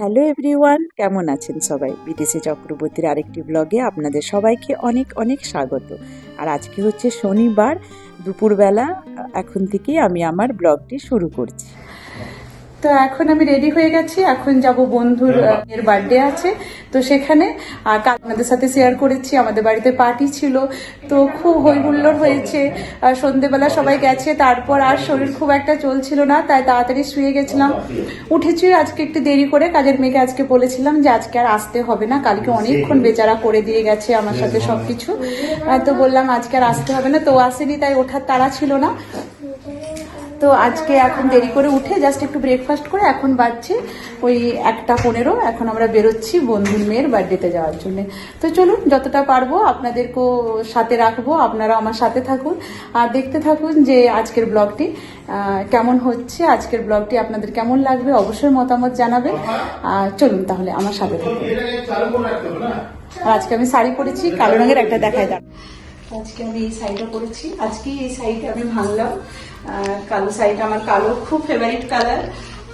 Hello everyone, কেমন আছেন সবাই? বিদেশি চক্রবর্তীর আরেকটি ব্লগে আপনাদের সবাইকে অনেক অনেক স্বাগত। আর আজকে হচ্ছে শনিবার দুপুরবেলা, এখন থেকেই আমি আমার ব্লগটি শুরু করছি। তো এখন আমি রেডি হয়ে গেছি, এখন যাব বন্ধুর এর বার্থডে আছে, তো সেখানে কাল আপনাদের সাথে শেয়ার করেছি আমাদের বাড়িতে পার্টি ছিল, তো খুব হইহুল্লোড় হয়েছে। সন্ধেবেলা সবাই গেছে, তারপর আর শরীর খুব একটা চলছিল না, তাই তাড়াতাড়ি শুয়ে গেছিলাম। উঠেছি আজকে একটু দেরি করে, কাজের মেয়েকে আজকে বলেছিলাম যে আজকে আর আসতে হবে না, কালকে অনেকক্ষণ বেচারা করে দিয়ে গেছে আমার সাথে সবকিছু, তো বললাম আজকে আর আসতে হবে না, তো আসেনি, তাই ওঠার তাড়া ছিল না। তো আজকে এখন দেরি করে উঠে জাস্ট একটু ব্রেকফাস্ট করে এখন বাজছে ওই 1:15, এখন আমরা বেরোচ্ছি বন্ধুর মেয়ের বার্থডেতে যাওয়ার জন্য। তো চলুন, যতটা পারবো আপনাদেরকেও সাথে রাখবো, আপনারা আমার সাথে থাকুন আর দেখতে থাকুন যে আজকের ব্লগটি কেমন হচ্ছে। আজকের ব্লগটি আপনাদের কেমন লাগবে অবশ্যই মতামত জানাবেন। চলুন তাহলে আমার সাথে থাকুন। আর আজকে আমি শাড়ি পরেছি কালো রঙের, একটা দেখাই দাঁড়। আজকে আমি এই শাড়িটা পরেছি, আজকে এই শাড়িটা আমি ভাঙলাম। কালো শাড়িটা আমার, কালো খুব ফেভারিট কালার,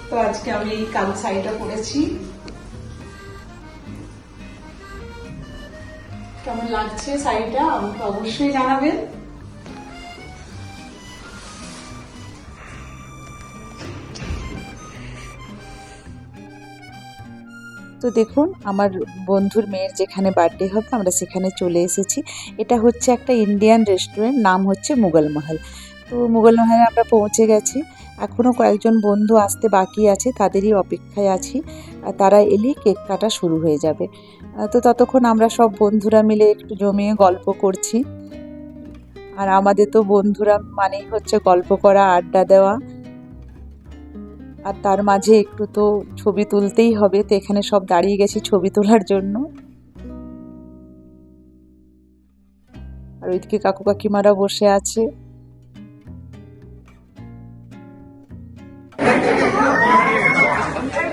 তো আজকে আমি এই কালো শাড়িটা পরেছি। কেমন লাগছে শাড়িটা আমাকে অবশ্যই জানাবেন। তো দেখুন, আমার বন্ধুর মেয়ের যেখানে বার্থডে হবে আমরা সেখানে চলে এসেছি। এটা হচ্ছে একটা ইন্ডিয়ান রেস্টুরেন্ট, নাম হচ্ছে মুঘল মহল। তো মুঘল মহলে আমরা পৌঁছে গেছি, এখনও কয়েকজন বন্ধু আসতে বাকি আছে, তাদেরই অপেক্ষায় আছি। তারা এলেই কেক কাটা শুরু হয়ে যাবে। তো ততক্ষণ আমরা সব বন্ধুরা মিলে একটু জমিয়ে গল্প করছি। আর আমাদের তো বন্ধুরা মানেই হচ্ছে গল্প করা, আড্ডা দেওয়া, আর তার মাঝে একটু তো ছবি তুলতেই হবে, তো এখানে সব দাঁড়িয়ে গেছি ছবি তোলার জন্য। আর ওইদিকে কাকু কাকিমারা বসে আছে।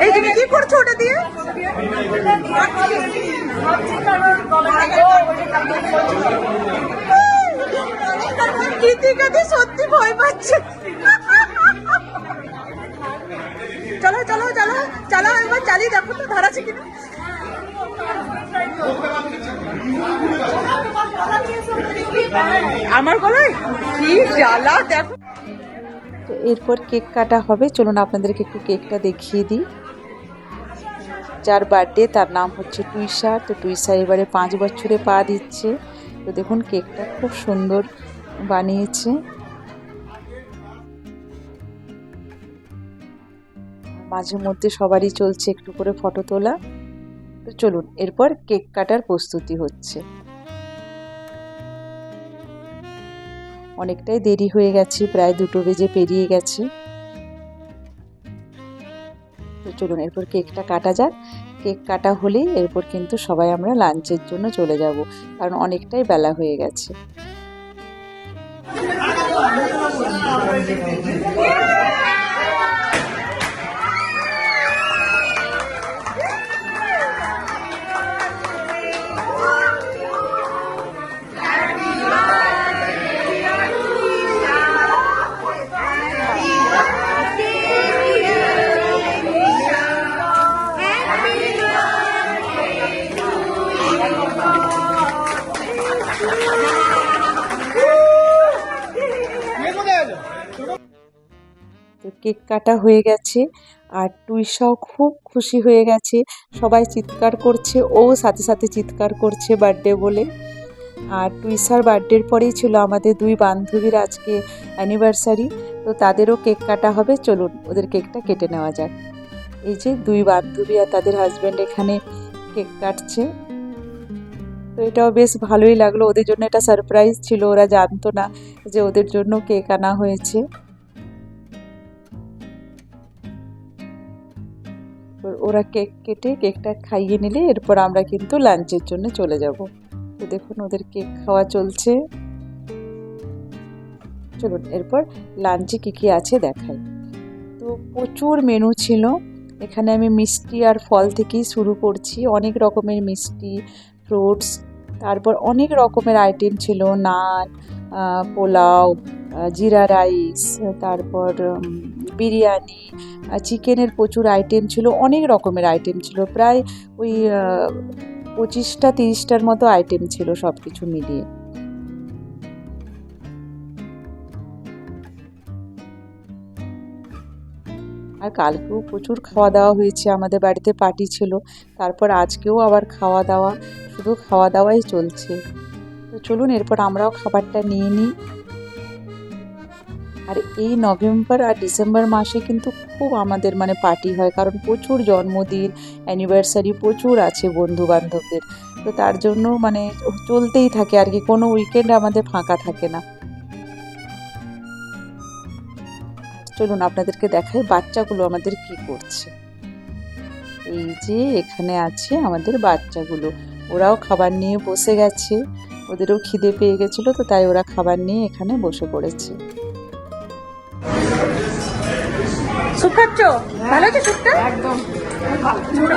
এই তুমি কি করছো ওটা দিয়ে? কৃতিকাতে সত্যি ভয় পাচ্ছে। চলো চলো চলো চালাও, একবার চালিয়ে দেখো তো ধরাছে কিনা। আমার গলায় কি জ্বালা দেখো। তো এরপর কেক কাটা হবে, চলুন আপনাদেরকে একটু কেকটা দেখিয়ে দিই। যার বার্থডে তার নাম হচ্ছে টুইসা, তো টুইসা এবারে 5 বছরে পা দিচ্ছে। তো দেখুন কেকটা খুব সুন্দর বানিয়েছে। মাঝে মধ্যে সবারই চলছে একটু করে ফটো তোলা। তো চলুন এরপর কেক কাটার প্রস্তুতি হচ্ছে। অনেকটাই দেরি হয়ে গেছে, প্রায় 2 বেজে পেরিয়ে গেছে। তো চলুন এরপর কেকটা কাটা যাক। কেক কাটা হলেই এরপর কিন্তু সবাই আমরা লাঞ্চের জন্য চলে যাব, কারণ অনেকটাই বেলা হয়ে গেছে। তো কেক কাটা হয়ে গেছে, আর টুইসাও খুব খুশি হয়ে গেছে, সবাই চিৎকার করছে, ও সাথে সাথে চিৎকার করছে বার্থডে বলে। আর টুইসার বার্থডের পরেই ছিল আমাদের 2 বান্ধবীর আজকে অ্যানিভার্সারি, তো তাদেরও কেক কাটা হবে। চলুন ওদের কেকটা কেটে নেওয়া যাক। এই যে 2 বান্ধবী আর তাদের হাজব্যান্ড এখানে কেক কাটছে। তো এটাও বেশ ভালোই লাগলো, ওদের জন্য এটা সারপ্রাইজ ছিল, ওরা জানতো না যে ওদের জন্য কেক আনা হয়েছে। ওরা কেক কেটে কেকটা খাইয়ে নিলে এরপর আমরা কিন্তু লাঞ্চের জন্য চলে যাব। তো দেখুন ওদের কেক খাওয়া চলছে। চলুন এরপর লাঞ্চে কী কী আছে দেখাই। তো প্রচুর মেনু ছিল এখানে, আমি মিষ্টি আর ফল থেকেই শুরু করছি। অনেক রকমের মিষ্টি, ফ্রুটস, তারপর অনেক রকমের আইটেম ছিল, নান, পোলাও, জিরা রাইস, তারপর বিরিয়ানি, চিকেনের প্রচুর আইটেম ছিল, অনেক রকমের আইটেম ছিল, প্রায় ওই 25-30টার মতো আইটেম ছিল সব কিছু মিলিয়ে। আর কালকেও প্রচুর খাওয়া দাওয়া হয়েছে, আমাদের বাড়িতে পার্টি ছিল, তারপর আজকেও আবার খাওয়া দাওয়া, শুধু খাওয়া দাওয়াই চলছে। তো চলুন এরপর আমরাও খাবারটা নিয়ে নিই। আর এই নভেম্বর আর ডিসেম্বর মাসে কিন্তু খুব আমাদের পার্টি হয়, কারণ প্রচুর জন্মদিন, অ্যানিভার্সারি প্রচুর আছে বন্ধু বান্ধবদের। তো তার জন্য চলতেই থাকে আর কি, কোনো উইকেন্ড আমাদের ফাঁকা থাকে না। চলুন আপনাদেরকে দেখাই বাচ্চাগুলো আমাদের কি করছে। এই যে এখানে আছে আমাদের বাচ্চাগুলো, ওরাও খাবার নিয়ে বসে গেছে, ওদেরও খিদে পেয়ে গেছিলো, তো তাই ওরা খাবার নিয়ে এখানে বসে পড়েছে। স্যুপ খাচ্ছ? ভালো আছে স্যুপটা? একদম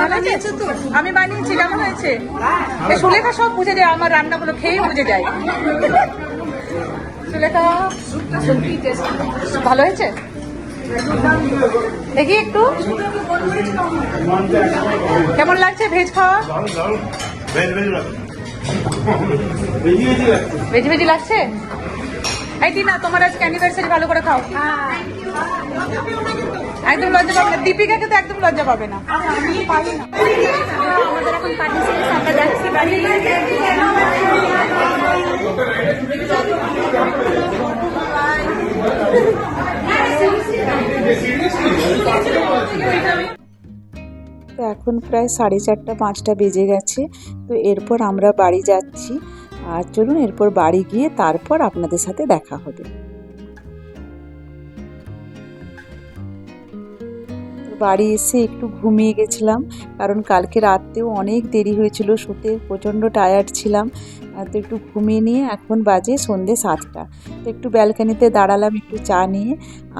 ভালো আছে তো। আমি বানিয়েছি, কেমন হয়েছে? সুলেখা সব বুঝে যায়, আমার রান্নাগুলো খেয়ে বুঝে যায়। সুলেখা ভালো হয়েছে? দেখি একটু কেমন লাগছে ভেজ খাওয়া? ভেজি ভেজি লাগছে? এই দিনা, তোমার আজকে অ্যানিভার্সারি, ভালো করে খাও। একদম লজ্জা পাবে না, দীপিকাকে তো একদম লজ্জা পাবে না। আমাদের এখন পার্টি শেষ, আমরা যাচ্ছি বাড়ি। তো এখন প্রায় 4:30-5টা বেজে গেছে। তো এরপর আমরা বাড়ি যাচ্ছি, আর চলুন এরপর বাড়ি গিয়ে তারপর আপনাদের সাথে দেখা হবে। বাড়ি এসে একটু ঘুমিয়ে গেছিলাম, কারণ কালকে রাতেও অনেক দেরি হয়েছিল শুতে, প্রচণ্ড টায়ার্ড ছিলাম। তো একটু ঘুমিয়ে নিয়ে এখন বাজে সন্ধ্যে 7টা। তো একটু ব্যালকানিতে দাঁড়ালাম একটু চা নিয়ে,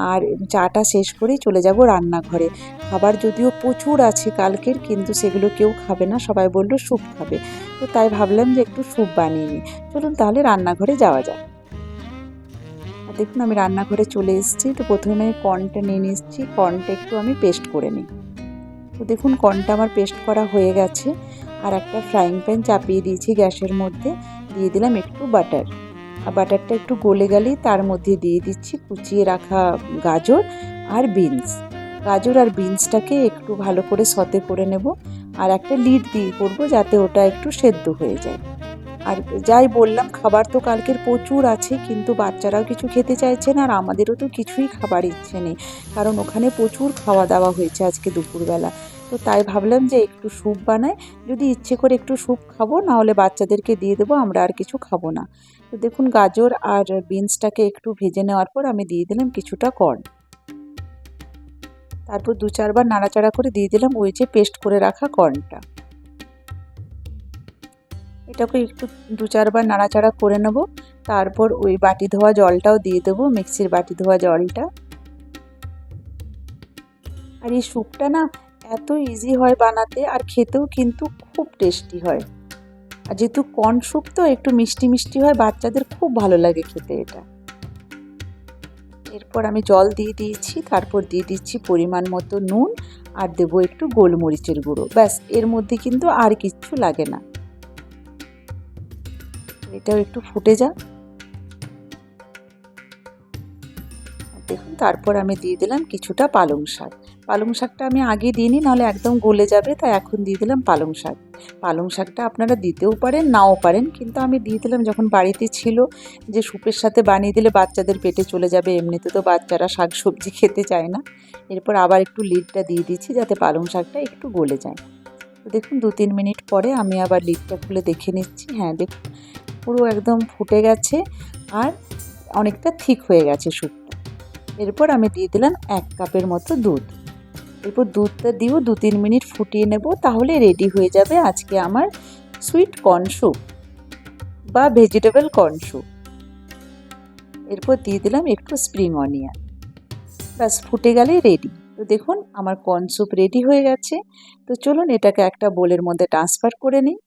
আর চাটা শেষ করেই চলে যাব রান্নাঘরে। খাবার যদিও প্রচুর আছে কালকের, কিন্তু সেগুলো কেউ খাবে না, সবাই বললো স্যুপ খাবে। তো তাই ভাবলাম যে একটু স্যুপ বানিয়ে নিই। চলুন তাহলে রান্নাঘরে যাওয়া যাক। দেখুন আমি রান্নাঘরে চলে এসেছি। তো প্রথমে আমি কর্নটা নিয়ে নিচ্ছি, কর্নটা একটু আমি পেস্ট করে নিই। তো দেখুন কর্নটা আমার পেস্ট করা হয়ে গেছে। আর একটা ফ্রাইং প্যান চাপিয়ে দিয়েছি গ্যাসের মধ্যে, দিয়ে দিলাম একটু বাটার। আর বাটারটা একটু গলে গেলেই তার মধ্যে দিয়ে দিচ্ছি কুচিয়ে রাখা গাজর আর বিনস। গাজর আর বিনসটাকে একটু ভালো করে সতে করে নেব, আর একটা লিড দিয়ে করবো যাতে ওটা একটু সেদ্ধ হয়ে যায়। আর যাই বললাম, খাবার তো কালকের প্রচুর আছে, কিন্তু বাচ্চারাও কিছু খেতে চাইছে না, আর আমাদেরও তো কিছুই খাবার ইচ্ছে নেই, কারণ ওখানে প্রচুর খাওয়া দাওয়া হয়েছে আজকে দুপুরবেলা। তো তাই ভাবলাম যে একটু স্যুপ বানাই, যদি ইচ্ছে করে একটু স্যুপ খাবো, না হলে বাচ্চাদেরকে দিয়ে দেবো, আমরা আর কিছু খাবো না। তো দেখুন গাজর আর বিনসটাকে একটু ভেজে নেওয়ার পর আমি দিয়ে দিলাম কিছুটা কর্ন, তারপর 2-4 বার নাড়াচাড়া করে দিয়ে দিলাম ওই যে পেস্ট করে রাখা কর্নটা। এটাকে একটু 2-4 বার নাড়াচাড়া করে নেব, তারপর ওই বাটি ধোয়া জলটাও দিয়ে দেবো, মিক্সির বাটি ধোয়া জলটা। আর এই স্যুপটা না এত ইজি হয় বানাতে, আর খেতেও কিন্তু খুব টেস্টি হয়। আর যেহেতু কর্ন স্যুপ তো একটু মিষ্টি মিষ্টি হয়, বাচ্চাদের খুব ভালো লাগে খেতে এটা। এরপর আমি জল দিয়ে দিয়েছি, তারপর দিয়ে দিচ্ছি পরিমাণ মতো নুন, আর দেবো একটু গোলমরিচের গুঁড়ো, ব্যাস এর মধ্যে কিন্তু আর কিচ্ছু লাগে না। এটাও একটু ফুটে যাক। দেখুন তারপর আমি দিয়ে দিলাম কিছুটা পালং শাক। পালং শাকটা আমি আগে দিইনি, নাহলে একদম গলে যাবে, তাই এখন দিয়ে দিলাম পালং শাক। পালং শাকটা আপনারা দিতেও পারেন নাও পারেন, কিন্তু আমি দিয়ে দিলাম যখন বাড়িতে ছিল, যে স্যুপের সাথে বানিয়ে দিলে বাচ্চাদের পেটে চলে যাবে, এমনিতে তো বাচ্চারা শাক সবজি খেতে চায় না। এরপর আবার একটু লিডটা দিয়ে দিচ্ছি যাতে পালং শাকটা একটু গলে যায়। তো দেখুন 2-3 মিনিট পরে আমি আবার লিডটা খুলে দেখে নিচ্ছি। হ্যাঁ দেখুন পুরো একদম ফুটে গেছে, আর অনেকটা ঠিক হয়ে গেছে স্যুপটা। এরপর আমি দিয়ে দিলাম 1 কাপের মতো দুধ। এরপর দুধটা দিয়েও 2-3 মিনিট ফুটিয়ে নেব, তাহলে রেডি হয়ে যাবে আজকে আমার সুইট কর্ন স্যুপ বা ভেজিটেবল কর্ন স্যুপ। এরপর দিয়ে দিলাম একটু স্প্রিং অনিয়ন, ব্যাস ফুটে গেলেই রেডি। তো দেখুন আমার কর্ন স্যুপ রেডি হয়ে গেছে। তো চলুন এটাকে একটা বোলের মধ্যে ট্রান্সফার করে নিই।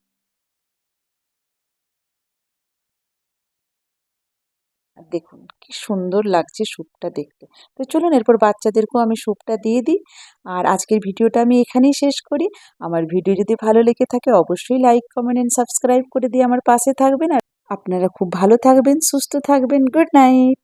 দেখুন কি সুন্দর লাগছে স্যুপটা দেখতে। তো চলুন এরপর বাচ্চাদেরকেও আমি স্যুপটা দিয়ে দিই। আর আজকের ভিডিওটা আমি এখানেই শেষ করি। আমার ভিডিও যদি ভালো লেগে থাকে অবশ্যই লাইক, কমেন্ট এন্ড সাবস্ক্রাইব করে দিয়ে আমার পাশে থাকবেন। আর আপনারা খুব ভালো থাকবেন, সুস্থ থাকবেন। Good night.